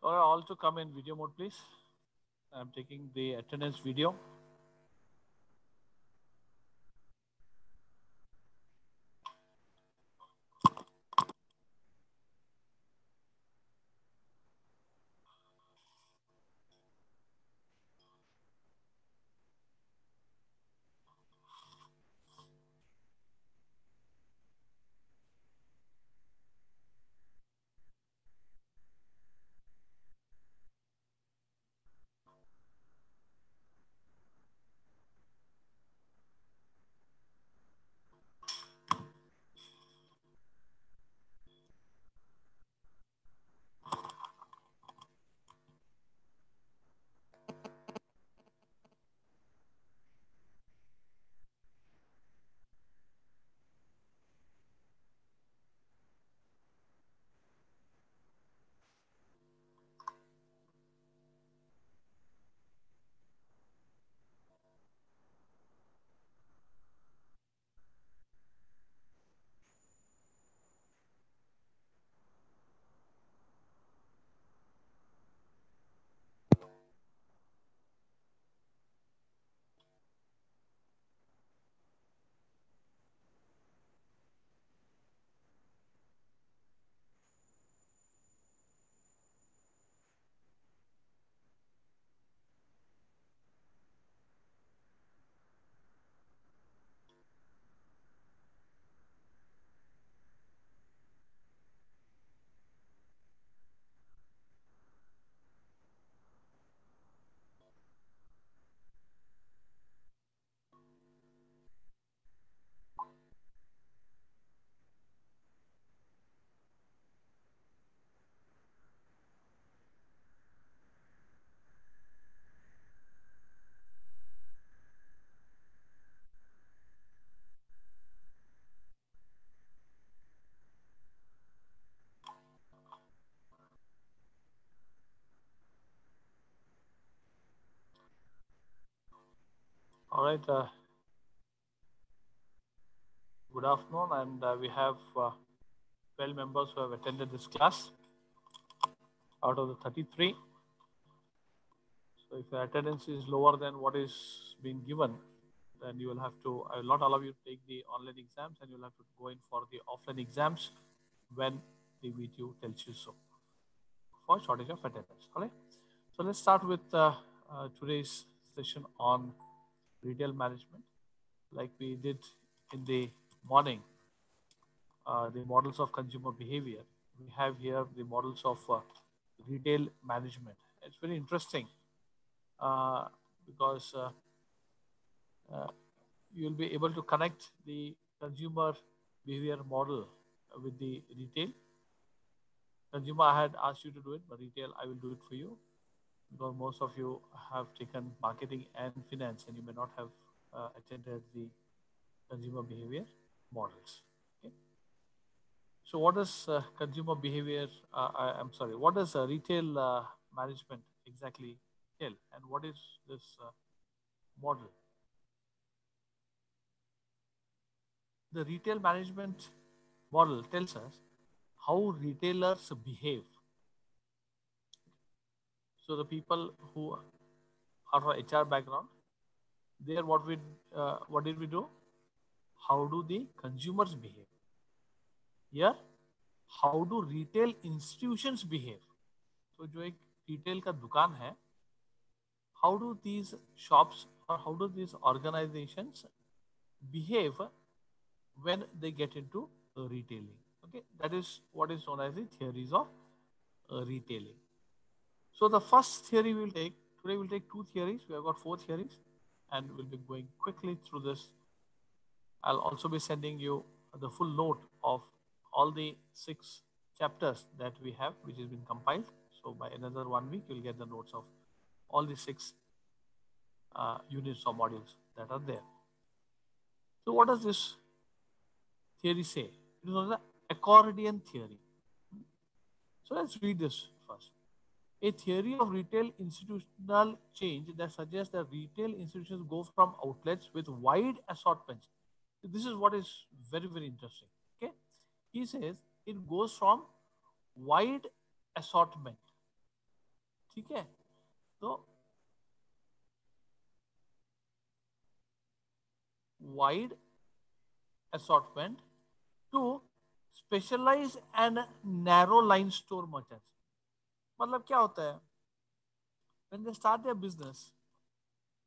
All to come in video mode, please. I'm taking the attendance video. All right. Good afternoon, and we have 12 members who have attended this class out of the 33. So if your attendance is lower than what is being given, then you will have to, I will not allow you to take the online exams, and you'll have to go in for the offline exams when the VTU tells you so, for shortage of attendance. All right. So let's start with today's session on retail management. Like we did in the morning, the models of consumer behavior. We have here the models of retail management. It's very interesting because uh, you'll be able to connect the consumer behavior model with the retail. Consumer, I had asked you to do it, but retail, I will do it for you because most of you have taken marketing and finance and you may not have attended the consumer behavior models. Okay. So what does consumer behavior, I'm sorry, what does retail management exactly tell, and what is this model? The retail management model tells us how retailers behave. So the people who are from HR background, there what did we do? How do the consumers behave? Here, how do retail institutions behave? So जो एक retail का दुकान है, how do these shops or how do these organizations behave when they get into retailing? Okay, that is what is known as the theories of retailing. So the first theory we'll take today, we'll take two theories. We have got four theories, and we'll be going quickly through this. I'll also be sending you the full note of all the 6 chapters that we have, which has been compiled. So by another 1 week, you'll get the notes of all the 6 units or modules that are there. So what does this theory say? It is known as the accordion theory. So let's read this first. A theory of retail institutional change that suggests that retail institutions go from outlets with wide assortments. This is what is very, very interesting. Okay. He says it goes from wide assortment ठीक है, तो wide assortment to specialize and narrow line store merchants. मतलब क्या होता है, when they start their business,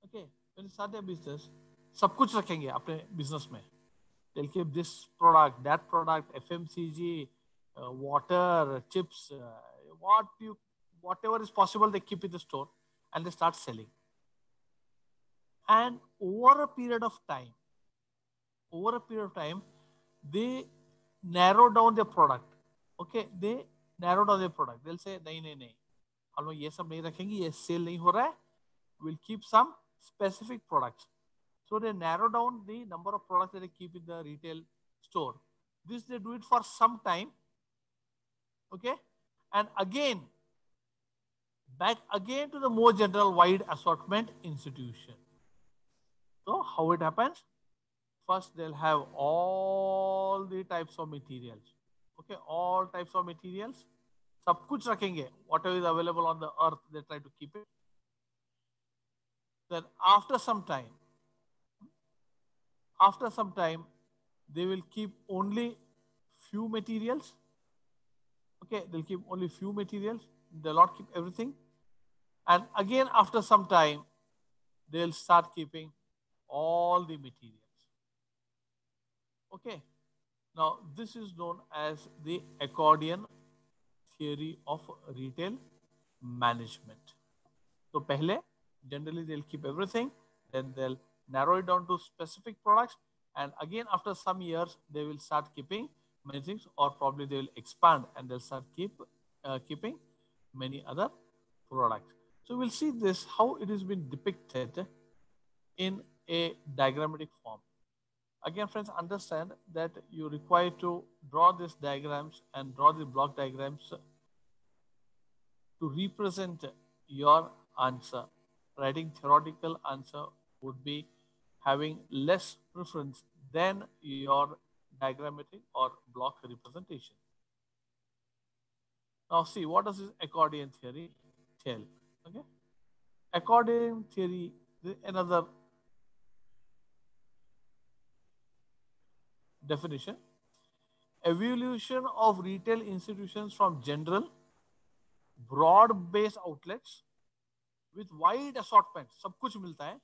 okay, when they start their business, सब कुछ रखेंगे अपने business में. They'll keep this product, that product, FMCG, water, chips, whatever is possible, they keep in the store and they start selling. And over a period of time, they narrow down their product. Okay, they narrow down their product. They'll say, नहीं नहीं नहीं, हम लोग ये सब नहीं रखेंगे, ये सेल नहीं हो रहा है. We'll keep some specific products. So they narrow down the number of products that they keep in the retail store. This they do it for some time. Okay, and again, back again to the more general wide assortment institution. So how it happens? First, they'll have all the types of materials. Okay, all types of materials. सब कुछ रखेंगे. Whatever is available on the earth, they try to keep it. Then after some time, they will keep only few materials. Okay, they'll keep only few materials. They'll not keep everything. And again, after some time, they'll start keeping all the materials. Okay. Now, this is known as the accordion theory of retail management. So, pehle, generally they'll keep everything, then they'll narrow it down to specific products, and again after some years they will start keeping many things, or probably they will expand and they'll start keeping many other products. So we'll see this how it has been depicted in a diagrammatic form. Again, friends, understand that you require to draw these diagrams and draw the block diagrams to represent your answer. Writing theoretical answer would be having less preference than your diagrammatic or block representation. Now see, what does this accordion theory tell? Okay, accordion theory, another definition: evolution of retail institutions from general broad-based outlets with wide assortment, सब कुछ मिलता है,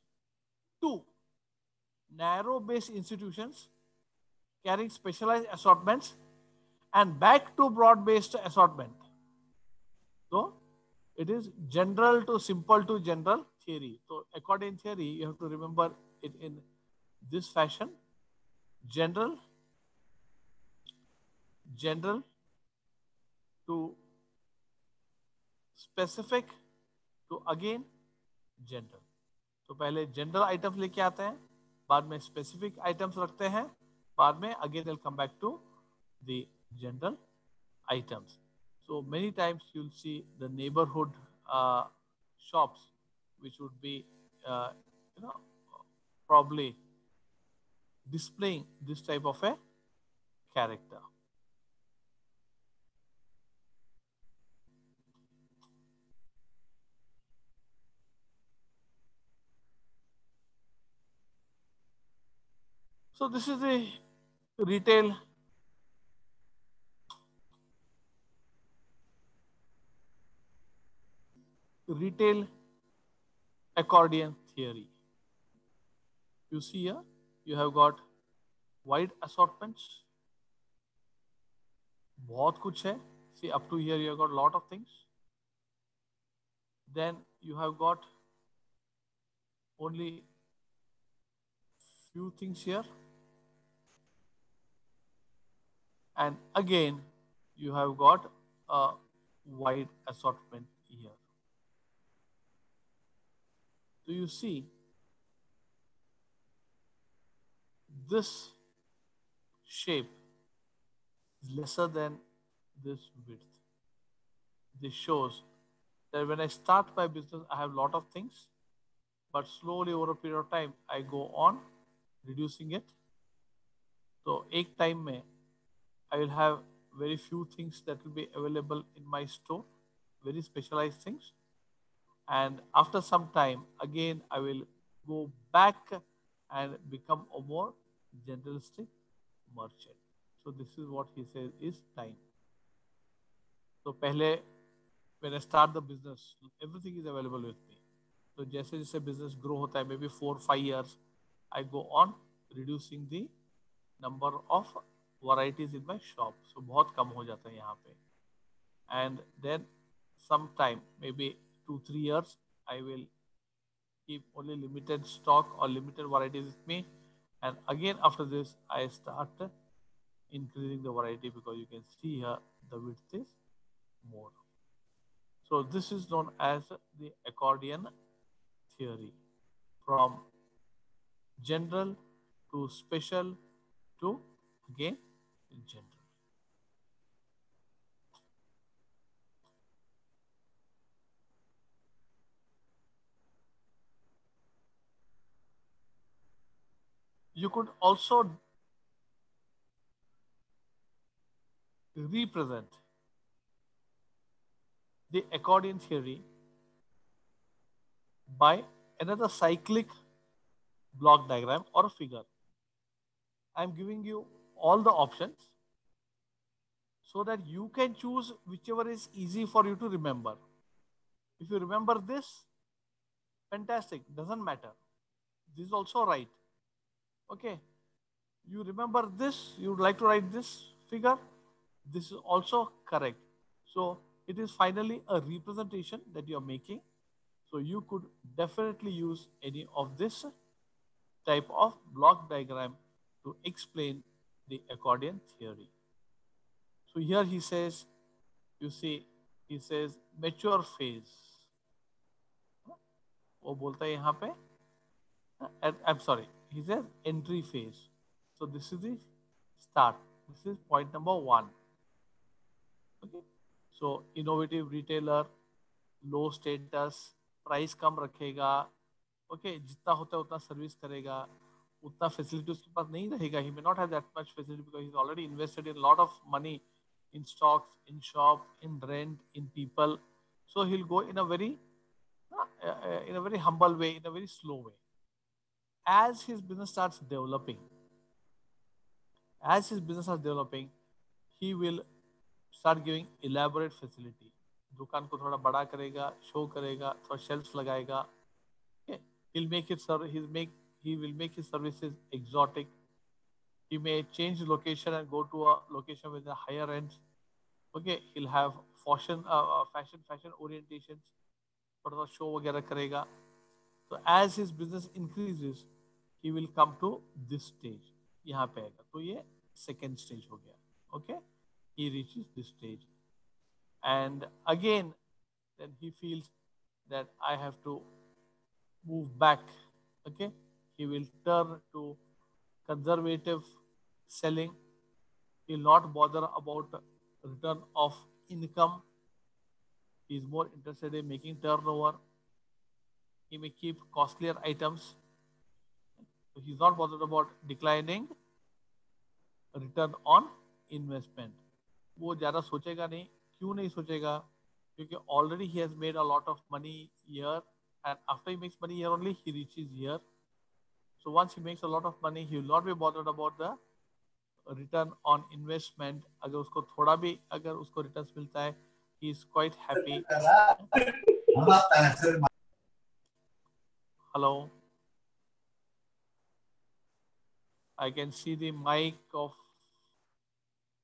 to narrow-based institutions carrying specialized assortments and back to broad-based assortment. So it is general to simple to general theory. So according theory, you have to remember it in this fashion: general to specific to again general. तो पहले general items लेके आते हैं, बाद में specific items रखते हैं, बाद में again they'll come back to the general items. So many times you'll see the neighborhood shops which would be you know probably displaying this type of a character. So this is the retail accordion theory. You see here, you have got wide assortments, बहुत कुछ है. See, up to here you have got a lot of things. Then you have got only few things here, and again you have got a wide assortment here. So you see this shape is lesser than this width. This shows that when I start my business, I have a lot of things, but slowly over a period of time, I go on reducing it. So, एक time में I will have very few things that will be available in my store, very specialized things. and after some time again I will go back and become a more generalistic merchant. So this is what he says is time. So पहले when I start the business everything is available with me. तो जैसे जैसे business grow होता है maybe 4-5 years I go on reducing the number of varieties in my shop. So बहुत कम हो जाता है यहाँ पे. And then sometime maybe 2-3 years I will keep only limited stock or limited varieties with me, and again after this I start increasing the variety because you can see here the width is more. So this is known as the accordion theory, from general to special to again general. You could also represent the accordion theory by another cyclic block diagram or a figure. I'm giving you all the options so that you can choose whichever is easy for you to remember. If you remember this, fantastic, doesn't matter. This is also right. Okay. You remember this, you would like to write this figure, this is also correct. So it is finally a representation that you are making. So you could definitely use any of this type of block diagram to explain the accordion theory. So here he says, you see, he says mature phase. वो बोलता है यहाँ पे, I'm sorry, he says entry phase. So this is the start. This is point number 1. Okay. So innovative retailer, low status, price कम रखेगा. Okay, जितना होता है उतना सर्विस करेगा, उतना फैसिलिटी उसके पास नहीं रहेगा. He may not have that much facility because he's already invested in a lot of money in stocks, in shop, in rent, in people. So he'll go in a very humble way, in a very slow way. As his business starts developing, he will start giving elaborate facility. दुकान को थोड़ा बड़ा करेगा, show करेगा, थोड़ा shelves लगाएगा. Okay. He will make his services exotic. He may change location and go to a location with a higher end. Okay, he'll have fashion orientations. थोड़ा सा शो वगैरह करेगा. So as his business increases, he will come to this stage. यहाँ पे आएगा. तो ये second stage हो गया. Okay, he reaches this stage, and again, then he feels that I have to move back. Okay, he will turn to conservative selling. He will not bother about return of income. He is more interested in making turnover. He may keep costlier items. So he is not bothered about declining return on investment. वो ज़्यादा सोचेगा नहीं. क्यों नहीं सोचेगा? क्योंकि already he has made a lot of money here, and after he makes money here only he reaches here. So once he makes a lot of money, he will not be bothered about the return on investment. अगर उसको थोड़ा भी अगर उसको returns मिलता है, he is quite happy. Hello. I can see the mic of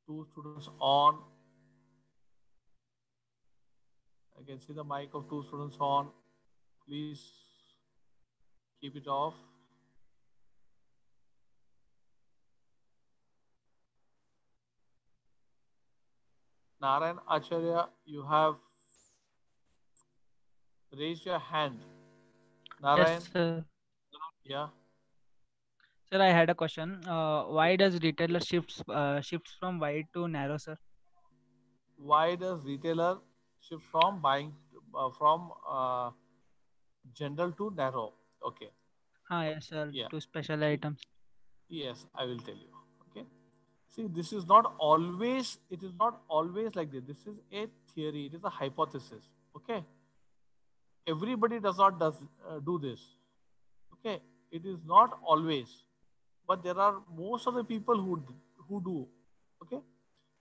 2 students on. I can see the mic of 2 students on. Please keep it off. Narayan Acharya, you have raised your hand. Narayan? Yes, sir. Yeah. Sir, I had a question. Why does retailer shifts from wide to narrow, sir? Why does retailer shift from buying from general to narrow? Okay. Yes, sir. Yeah. To special See, items. yes, I will tell you. Okay. See, this is not always, it is not always like this. This is a theory, it is a hypothesis. Okay. everybody does not do this. Okay, it is not always, but there are most of the people who do. Okay,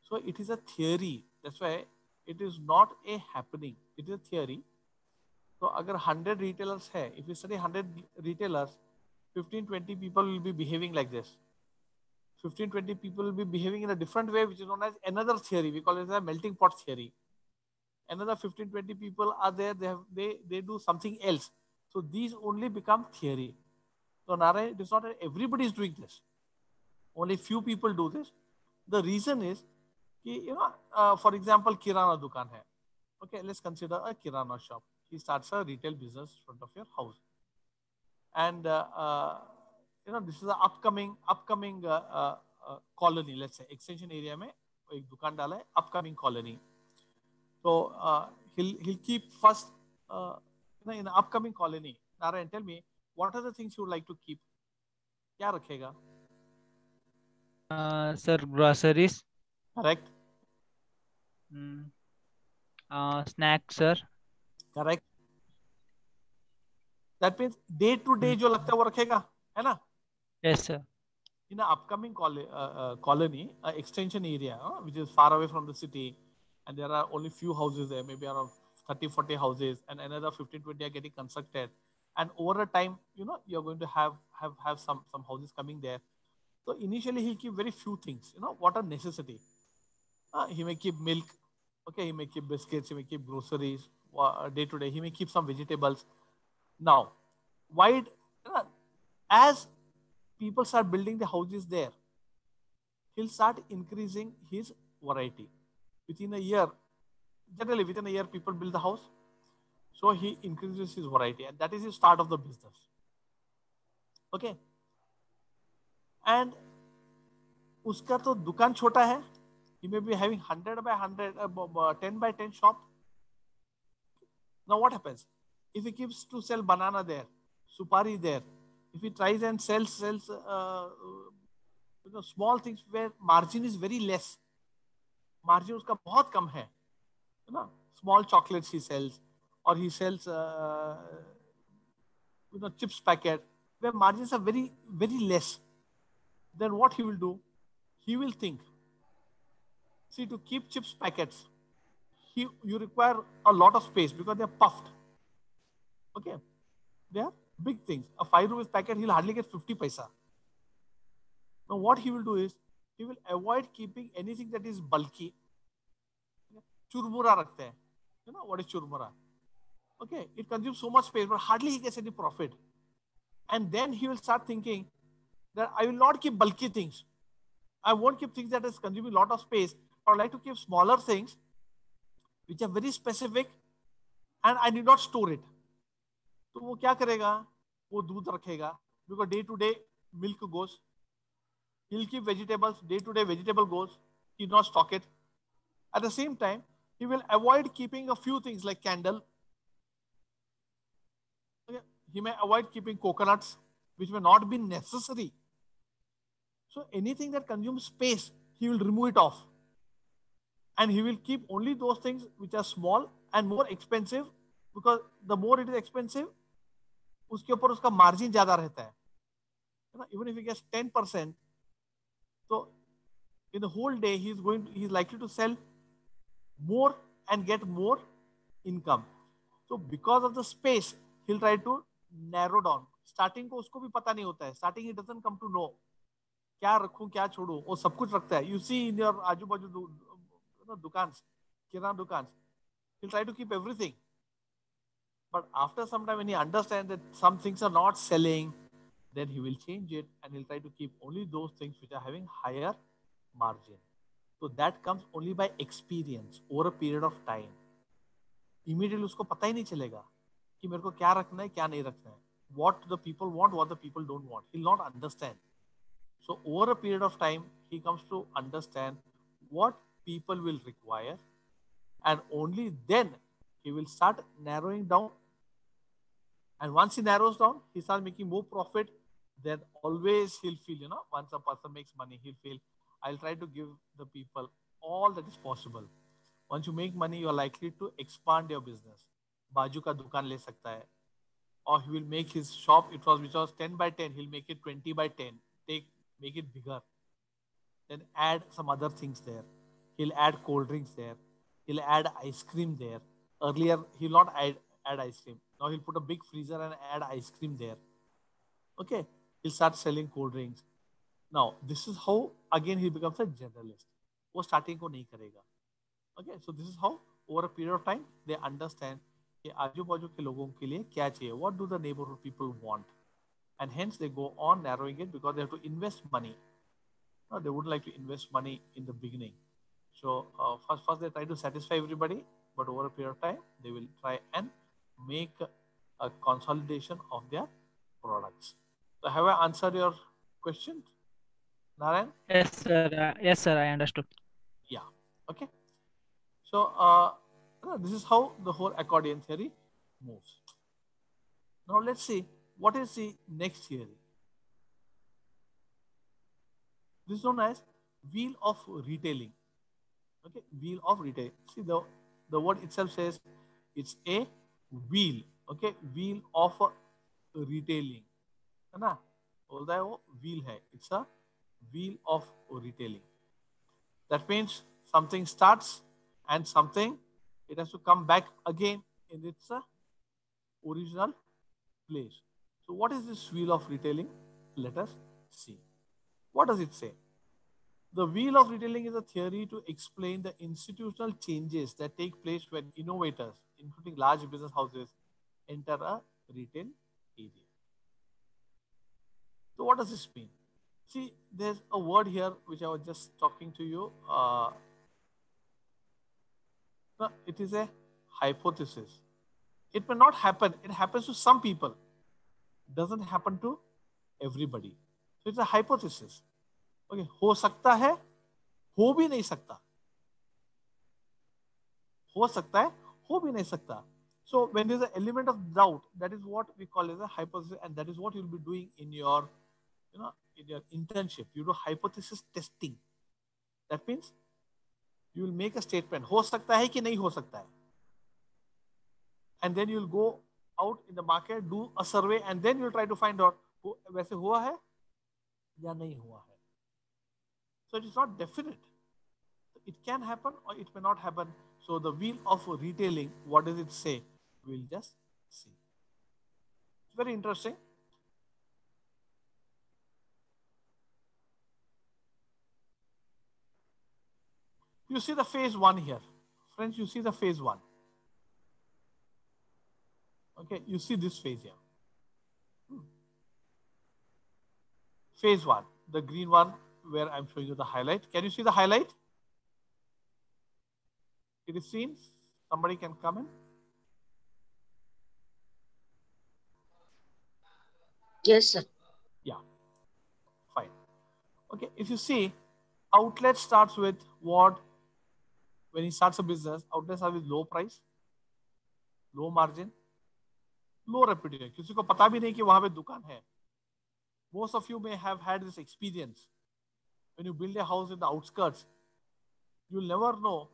so it is a theory. That's why it is not a happening. It is a theory. So अगर 100 retailers है, if you study 100 retailers, 15-20 people will be behaving like this. 15-20 people will be behaving in a different way, which is known as another theory. We call it a melting pot theory. Another 15-20 people are there. They do something else. So these only become theory. So Narayan, it is not that everybody is doing this. Only few people do this. The reason is, for example, Kirana Dukan hai. Okay, let's consider a Kirana shop. He starts a retail business in front of your house. And, this is an upcoming colony, let's say, extension area mein ek dukan dala hai, upcoming colony. So he'll keep first, in the upcoming colony. Narayan, tell me, what are the things you would like to keep? क्या रखेगा? Sir, groceries. Correct. Snacks, sir. Correct. That means day to day जो लगता है वो रखेगा, है ना? Yes, sir. In an upcoming colony, extension area, which is far away from the city, and there are only few houses there, maybe around 30-40 houses, and another 15-20 are getting constructed. And over a time, you're going to have some houses coming there. So initially he'll keep very few things, what are necessity. He may keep milk, okay, he may keep biscuits, he may keep groceries, day to day, he may keep some vegetables. Now, as people start building the houses there, he'll start increasing his variety. Generally within a year, people build the house. So he increases his variety, and that is the start of the business. Okay. And uska to dukan chota hai. He may be having 100 by 100, 10 by 10 shop. Now what happens? If he keeps to sell banana there, supari there, if he tries and sells small things where margin is very less, margin uska bahut kam hai, small chocolates he sells, or he sells chips packet where margins are very very less, then what he will do? He will think, see, to keep chips packets, you require a lot of space because they're puffed. Okay, they are big things. A 5 rupees packet, he'll hardly get 50 paisa. Now what he will do is, he will avoid keeping anything that is bulky. Churmura rakhte hain. You know what is churmura? Okay, it consumes so much space, but hardly he gets any profit. And then he will start thinking that I will not keep bulky things. I won't keep things that is consuming a lot of space. I would like to keep smaller things which are very specific, and I need not store it. तो वो क्या करेगा? वो दूध रखेगा, because day to day milk goes. He'll keep vegetables, day to day vegetable goes. He'll not stock it. At the same time, he will avoid keeping a few things like candle. Okay. He may avoid keeping coconuts, which may not be necessary. So anything that consumes space, he will remove it off. And he will keep only those things which are small and more expensive, because the more it is expensive, उसके ऊपर उसका margin ज़्यादा रहता है. Even if he gets 10%, so in the whole day he's likely to sell more and get more income. So because of the space, he'll try to narrow down. Starting को उसको भी पता नहीं होता है. Starting he doesn't come to know क्या रखूं क्या छोड़ूं, वो सब कुछ रखता है. You see in your आजू बाजू दुकान्स, किराना दुकान्स, he'll try to keep everything. But after some time, when he understands that some things are not selling, then he will change it and he'll try to keep only those things which are having higher margin. So that comes only by experience over a period of time. Immediately उसको पता ही नहीं चलेगा कि मेरे को क्या रखना है क्या नहीं रखना है. What the people want, what the people don't want. He'll not understand. So over a period of time, he comes to understand what people will require, and only then he will start narrowing down. And once he narrows down, he starts making more profit. Then always he'll feel, once a person makes money, he'll feel, I'll try to give the people all that is possible. Once you make money, you're likely to expand your business. बाजू का दुकान ले सकता है, or he will make his shop, which was 10 by 10, he'll make it 20 by 10, make it bigger, then add some other things there. He'll add cold drinks there. He'll add ice cream there. Earlier, he'll not add ice cream. Now he'll put a big freezer and add ice cream there. Okay, he'll start selling cold drinks. Now, this is how again he becomes a generalist. वो starting को नहीं करेगा. Okay, so this is how over a period of time they understand कि आजू बाजू के लोगों के लिए क्या चाहिए. What do the neighborhood people want? And hence they go on narrowing it because they have to invest money. No, they wouldn't like to invest money in the beginning. So first they try to satisfy everybody, but over a period of time, they will try and make a consolidation of their products. So have I answered your question, Narayan? Yes, sir. Yes, sir. I understood. Yeah. Okay. So this is how the whole accordion theory moves. Now let's see what is the next theory. This is known as wheel of retailing. Okay, wheel of retailing. See the word itself says it's a wheel. Okay, wheel of retailing. है ना, बोलता है वो wheel है. It's a wheel of retailing. That means something starts and something it has to come back again in its original place. So what is this wheel of retailing? Let us see. What does it say? The wheel of retailing is a theory to explain the institutional changes that take place when innovators, including large business houses, enter a retail area. So, what does this mean? See, there's a word here which I was just talking to you. It is a hypothesis. It may not happen. It happens to some people. It doesn't happen to everybody. So, it's a hypothesis. Okay, हो सकता है, हो भी नहीं सकता. हो सकता है, हो भी नहीं सकता. So when there's an element of doubt, that is what we call as a hypothesis, and that is what you'll be doing in your, in your internship. You do hypothesis testing. That means you will make a statement. हो सकता है कि नहीं हो सकता है. And then you'll go out in the market, do a survey, and then you'll try to find out वैसे हुआ है या नहीं हुआ है. So it is not definite. It can happen or it may not happen. So the wheel of retailing, what does it say? We'll just see. It's very interesting. You see the phase one here. Friends, you see the phase one. Okay, you see this phase here. Phase one, the green one where I'm showing you the highlight. Can you see the highlight? It is seen. Somebody can come in. Yes, sir. Yeah, fine. Okay, if you see, outlet starts with what? When he starts a business, outlets are with low price, low margin, low reputation. किसी को पता भी नहीं कि वहां पे दुकान है. Most of you may have had this experience. When you build a house in the outskirts, you'll never know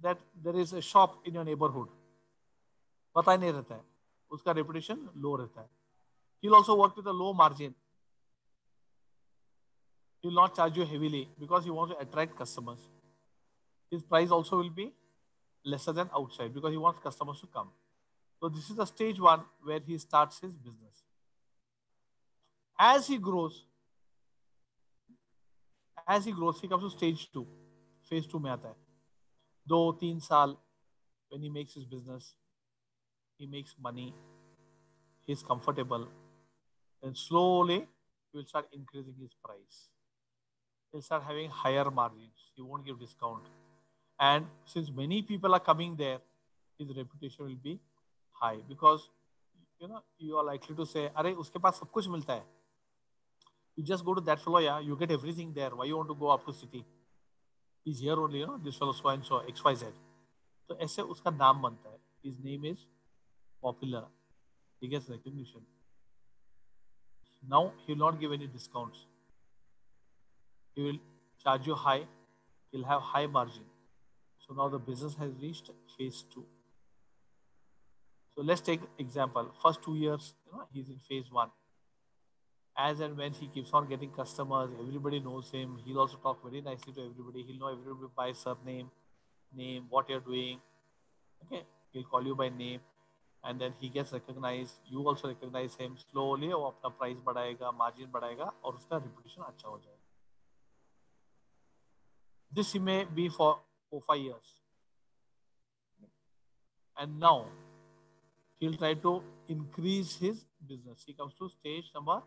that there is a shop in your neighborhood. पता ही नहीं रहता है. उसका reputation low रहता है. He'll also work with a low margin. He will not charge you heavily because he wants to attract customers. His price also will be lesser than outside because he wants customers to come. So this is the stage one where he starts his business. As he grows, he comes to stage two. Phase two में आता है. 2-3 साल, when he makes his business, he makes money, he's comfortable, then slowly he will start increasing his price. He'll start having higher margins. He won't give discount. And since many people are coming there, his reputation will be high because you are likely to say, "अरे उसके पास सब कुछ मिलता है." You just go to that fellow, yeah, you get everything there. Why you want to go up to city? He's here only, this fellow so and so XYZ. तो ऐसे उसका नाम बनता है. His name is popular. He gets recognition. Now he will not give any discounts. He will charge you high. He'll have high margin. So now the business has reached phase two. So let's take example. First 2 years, he's in phase one. As and when he keeps on getting customers, everybody knows him. He'll also talk very nicely to everybody. He'll know everybody by surname, name, what you're doing. Okay, he'll call you by name, and then he gets recognized. You also recognize him. Slowly वो अपना price बढ़ाएगा, margin बढ़ाएगा, और उसका reputation अच्छा हो जाएगा. This he may be for 5 years, and now he'll try to increase his business. He comes to stage number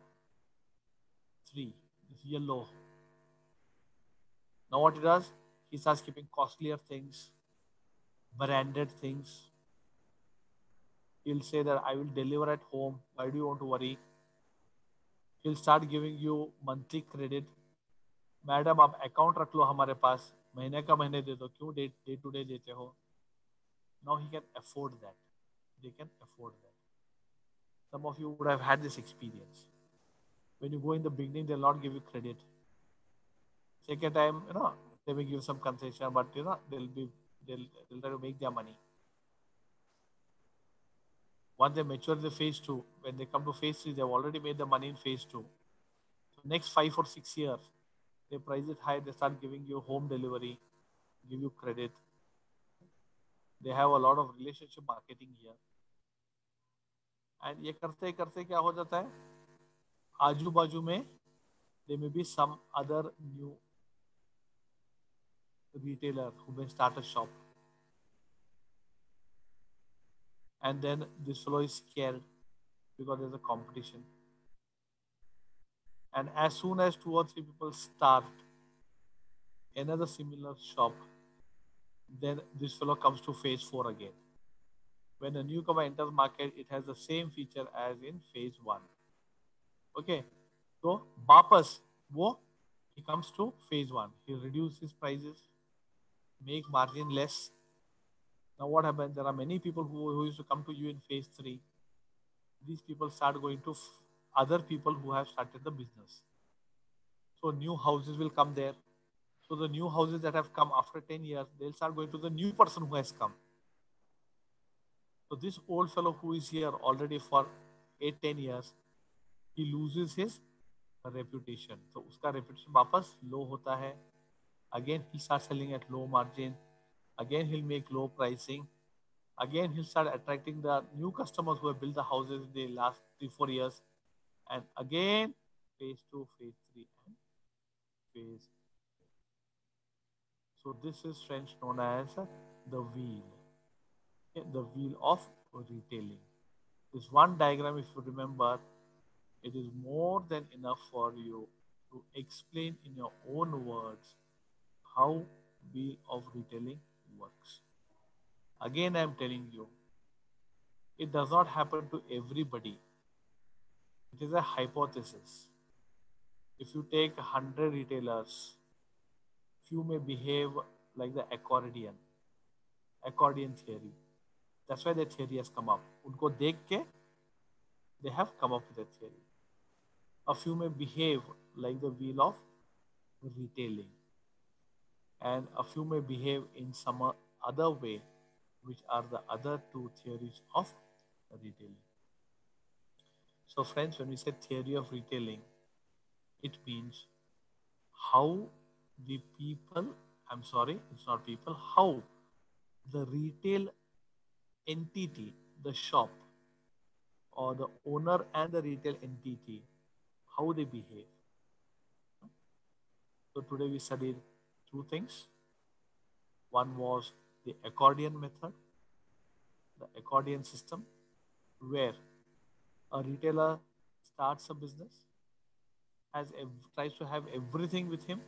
3, this yellow. Now what he does, he starts keeping costlier things, branded things. He'll say that I will deliver at home. Why do you want to worry? He'll start giving you monthly credit. Madam आप account रख लो हमारे पास, महीने का महीने दे दो, क्यों day to day देते हो? Now he can afford that. They can afford that. Some of you would have had this experience. When you go in the beginning, they'll not give you credit. Second time, they will give some concession, but they'll try to make their money. Once they mature the phase 2, when they come to phase 3, they've already made the money in phase 2. So next 5 or 6 years, they price it high, they start giving you home delivery, give you credit. They have a lot of relationship marketing here. And ये करते करते क्या हो जाता है, आजू बाजू में there may be some other new retailer who may start a shop. And then this fellow is scared because there's a competition. And as soon as 2 or 3 people start another similar shop, then this fellow comes to phase 4 again. When a newcomer enters market, it has the same feature as in phase 1. Okay, so वापस वो he comes to phase 1. He reduces his prices, make margin less. Now what happens? There are many people who used to come to you in phase 3. These people start going to other people who have started the business. So new houses will come there. So the new houses that have come after 10 years, they'll start going to the new person who has come. So this old fellow who is here already for 8-10 years, he loses his reputation. So uska reputation वापस low hota hai. Again he'll start selling at low margin. Again he'll make low pricing. Again he'll start attracting the new customers who have built the houses in the last 3-4 years. And again phase 2, phase 3, and phase. So this is French known as the wheel. Okay, the wheel of retailing. This one diagram, if you remember, it is more than enough for you to explain in your own words how wheel of retailing works. Again, I am telling you, it does not happen to everybody. It is a hypothesis. If you take 100 retailers, few may behave like the accordion theory. That's why that theory has come up. उनको देख के they have come up with that theory. A few may behave like the wheel of retailing, and a few may behave in some other way, which are the other two theories of retailing. So friends, when we say theory of retailing, it means how the people, I'm sorry, it's not people, how the retail entity, the shop, or the owner and the retail entity, how they behave. So today we studied two things. One was the accordion method, the accordion system, where a retailer starts a business, tries to have everything with him,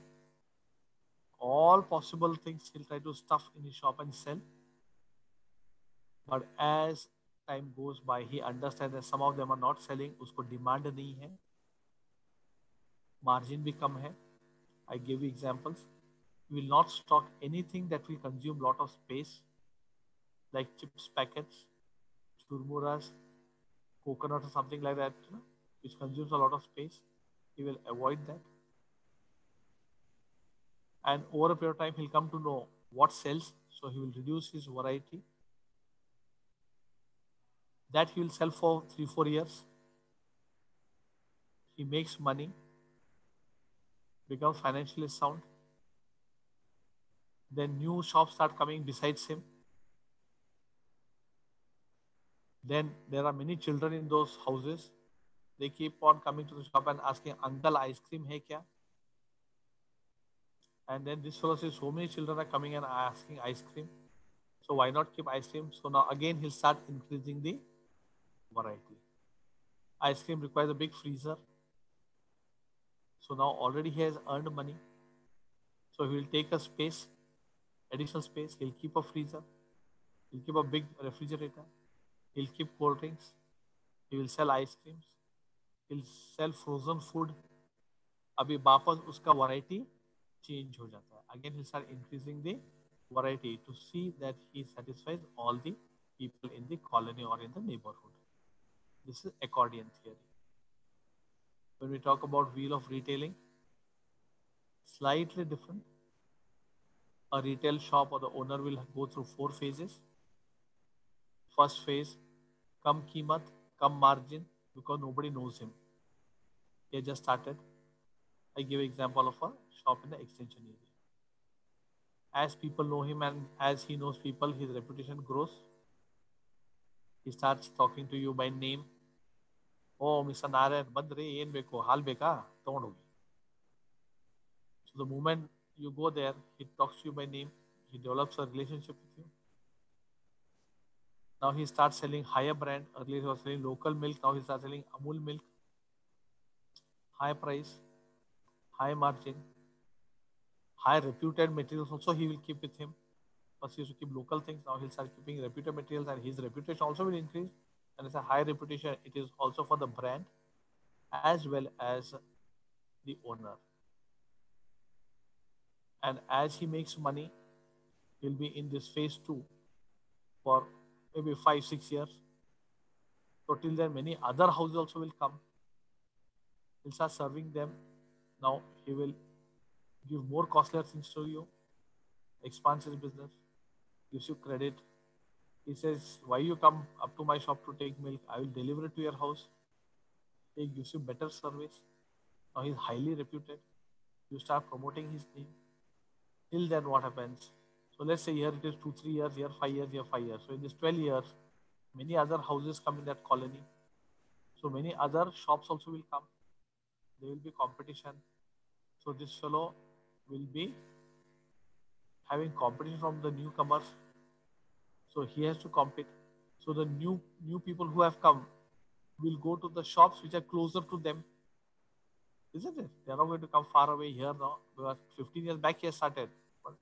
all possible things he'll try to stuff in his shop and sell. But as time goes by, he understands that some of them are not selling, usko demand nahi hai, margin bhi kam hai. I give you examples. We will not stock anything that will consume lot of space, like chips packets, churmuras, coconut or something like that, which consumes a lot of space. He will avoid that. And over a period of time, he'll come to know what sells, so he will reduce his variety. That he will sell for 3-4 years. He makes money, becomes financially sound. Then new shops start coming besides him. Then there are many children in those houses. They keep on coming to the shop and asking, Uncle, ice cream hai kya? And then this fellow says, so many children are coming and asking ice cream. So why not keep ice cream? So now again he'll start increasing the variety. Ice cream requires a big freezer. So now already he has earned money. So he will take a space, additional space. He'll keep a freezer. He'll keep a big refrigerator. He'll keep cold drinks. He will sell ice creams. He'll sell frozen food. अभी वापस उसका variety change हो जाता है. Again he'll start increasing the variety to see that he satisfies all the people in the colony or in the neighborhood. This is accordion theory. When we talk about wheel of retailing, slightly different. A retail shop or the owner will go through 4 phases. First phase, come कीमत, come margin, because nobody knows him. He just started. I give an example of a shop in the extension area. As people know him and as he knows people, his reputation grows. He starts talking to you by name. Oh, Mr. Narayan, Badre, yen beko, hal beka, tonogi. So the moment you go there, he talks to you by name. He develops a relationship with you. Now he starts selling higher brand. Earlier he was selling local milk. Now he starts selling Amul milk. High price, high margin, high reputed materials also he will keep with him. First he used to keep local things. Now he'll start keeping reputed materials and his reputation also will increase. And it's a high reputation. It is also for the brand as well as the owner. And as he makes money, he'll be in this phase two for maybe 5-6 years. So till then, many other houses also will come. He'll start serving them. Now he will give more costlier things to you, expands his business, gives you credit. He says, why you come up to my shop to take milk? I will deliver it to your house. He gives you better service. Now he's highly reputed. You start promoting his name. Till then, what happens? So let's say here it is 2-3 years, here 5 years, here 5 years. So in this 12 years, many other houses come in that colony. So many other shops also will come. There will be competition. So this fellow will be having competition from the newcomers. So he has to compete. So the new people who have come will go to the shops which are closer to them. Isn't it? They are not going to come far away here now. Because 15 years back he has started. But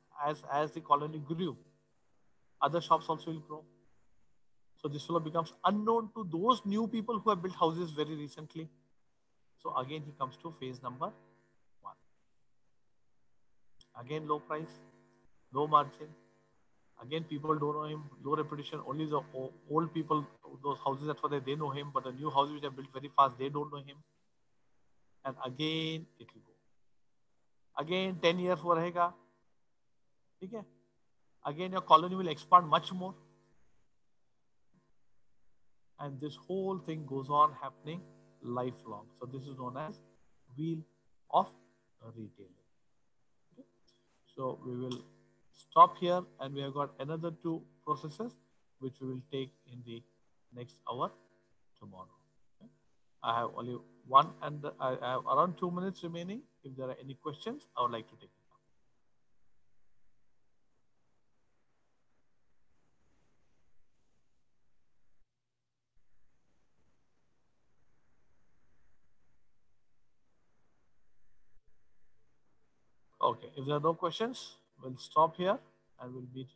as the colony grew, other shops also will grow. So this fellow becomes unknown to those new people who have built houses very recently. So again he comes to phase number one. Again low price, low margin. Again people don't know him, low reputation. Only the old people, those houses that were there, they know him. But the new houses which are built very fast, they don't know him. And again it will go. Again 10 years वो रहेगा. ठीक है? Again your colony will expand much more. And this whole thing goes on happening lifelong. So this is known as wheel of retailing. Okay? So we will stop here and we have got another two processes which we will take in the next hour tomorrow. Okay? I have only one and I have around 2 minutes remaining. If there are any questions, I would like to take it. Okay, if there are no questions, we'll stop here and we'll meet